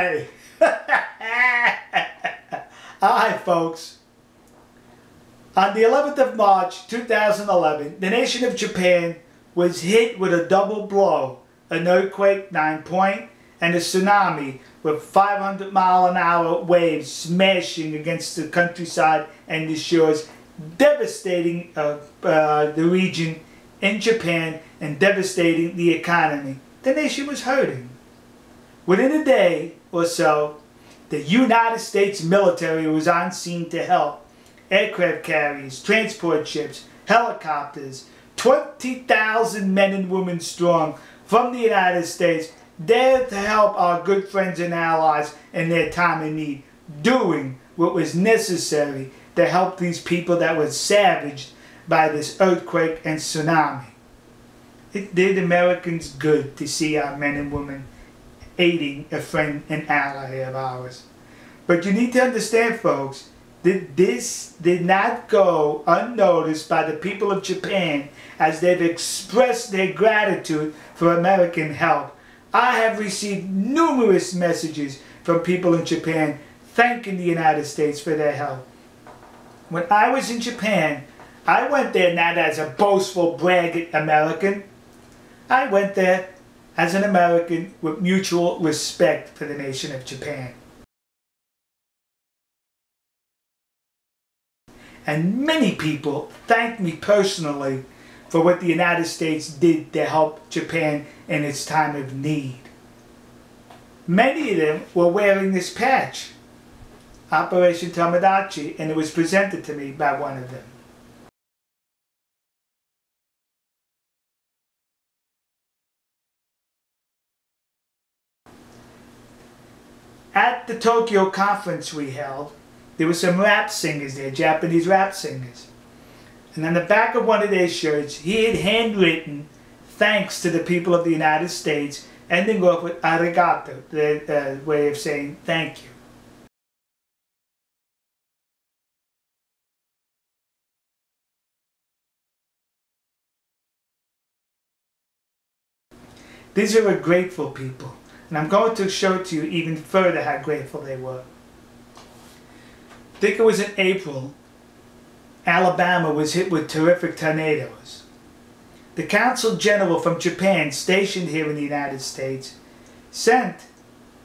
Alright. Alright, folks. On the 11th of March 2011, the nation of Japan was hit with a double blow, an earthquake 9 point and a tsunami with 500-mile-an-hour waves smashing against the countryside and the shores, devastating the region in Japan and devastating the economy. The nation was hurting. Within a day or so, the United States military was on scene to help. Aircraft carriers, transport ships, helicopters, 20,000 men and women strong from the United States, there to help our good friends and allies in their time of need, doing what was necessary to help these people that were savaged by this earthquake and tsunami. It did Americans good to see our men and women aiding a friend and ally of ours. But you need to understand, folks, that this did not go unnoticed by the people of Japan as they've expressed their gratitude for American help. I have received numerous messages from people in Japan thanking the United States for their help. When I was in Japan, I went there not as a boastful, braggart American. I went there as an American with mutual respect for the nation of Japan. And many people thanked me personally for what the United States did to help Japan in its time of need. Many of them were wearing this patch, Operation Tomodachi, and it was presented to me by one of them. At the Tokyo conference we held, there were some rap singers there, Japanese rap singers. And on the back of one of their shirts, he had handwritten thanks to the people of the United States, ending off with arigato, the way of saying thank you. These are a grateful people, and I'm going to show to you even further how grateful they were. I think it was in April, Alabama was hit with terrific tornadoes. The Consul General from Japan, stationed here in the United States, sent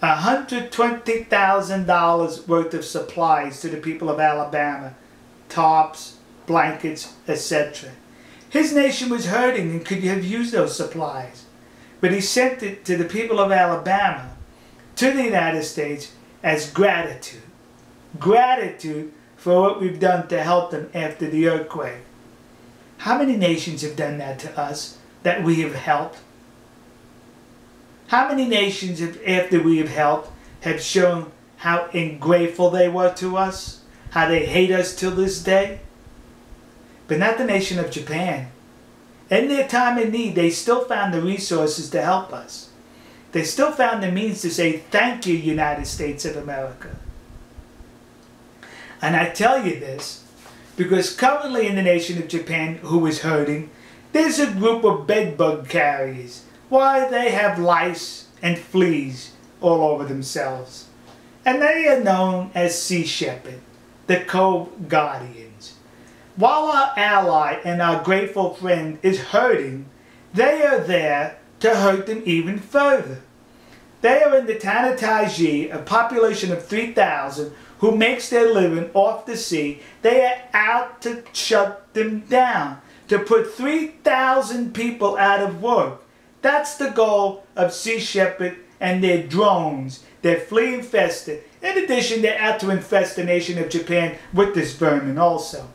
$120,000 worth of supplies to the people of Alabama, tarps, blankets, etc. His nation was hurting and could have used those supplies, but he sent it to the people of Alabama, to the United States, as gratitude. Gratitude for what we've done to help them after the earthquake. How many nations have done that to us that we have helped? How many nations have, after we have helped, have shown how ungrateful they were to us? How they hate us till this day? But not the nation of Japan. In their time of need, they still found the resources to help us. They still found the means to say, thank you, United States of America. And I tell you this because currently in the nation of Japan, who is hurting, there's a group of bedbug carriers. Why, they have lice and fleas all over themselves. And they are known as Sea Shepherd, the Cove Guardians. While our ally and our grateful friend is hurting, they are there to hurt them even further. They are in the town of Taiji, a population of 3,000, who makes their living off the sea. They are out to shut them down, to put 3,000 people out of work. That's the goal of Sea Shepherd and their drones. They're flea infested. In addition, they're out to infest the nation of Japan with this vermin also.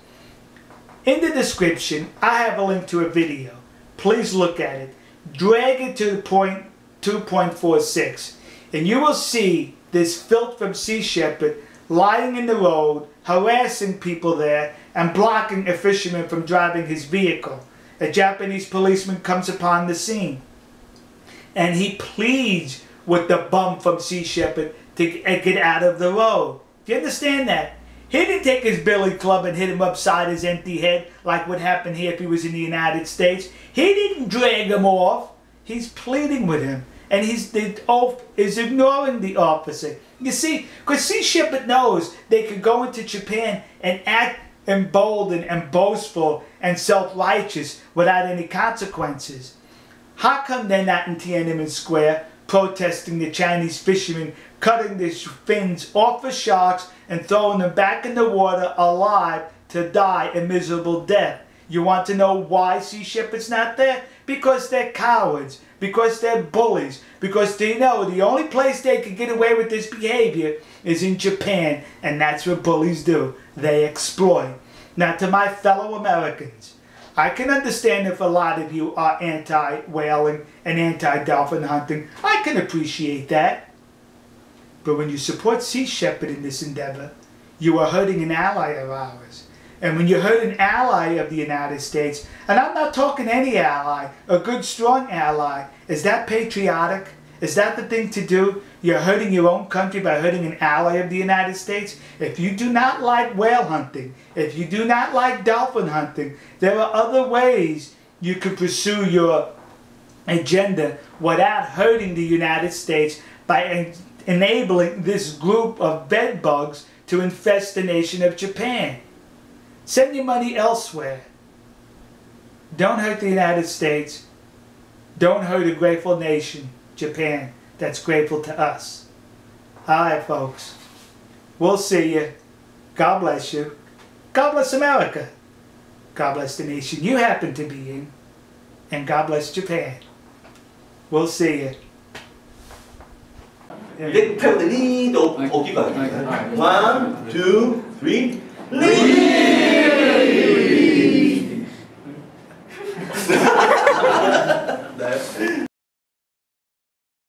In the description, I have a link to a video. Please look at it. Drag it to the point 2.46, and you will see this filth from Sea Shepherd lying in the road, harassing people there, and blocking a fisherman from driving his vehicle. A Japanese policeman comes upon the scene, and he pleads with the bum from Sea Shepherd to get out of the road. Do you understand that? He didn't take his billy club and hit him upside his empty head like what happened here if he was in the United States. He didn't drag him off. He's pleading with him. and the oath is ignoring the officer. You see, because Sea Shepherd knows they could go into Japan and act emboldened and boastful and self-righteous without any consequences. How come they're not in Tiananmen Square protesting the Chinese fishermen cutting the fins off of sharks and throwing them back in the water alive to die a miserable death? You want to know why Sea Shepherd's not there? Because they're cowards, because they're bullies, because they know the only place they can get away with this behavior is in Japan, and that's what bullies do. They exploit. Now, to my fellow Americans, I can understand if a lot of you are anti-whaling and anti-dolphin hunting. I can appreciate that. But when you support Sea Shepherd in this endeavor, you are hurting an ally of ours. And when you hurt an ally of the United States, and I'm not talking any ally, a good strong ally, is that patriotic? Is that the thing to do? You're hurting your own country by hurting an ally of the United States? If you do not like whale hunting, if you do not like dolphin hunting, there are other ways you can pursue your agenda without hurting the United States by enabling this group of bedbugs to infest the nation of Japan. Send your money elsewhere. Don't hurt the United States. Don't hurt a grateful nation, Japan, that's grateful to us. Alright, folks. We'll see you. God bless you. God bless America. God bless the nation you happen to be in. And God bless Japan. We'll see you. Tell the lead or give a 1, 2, 3, lead!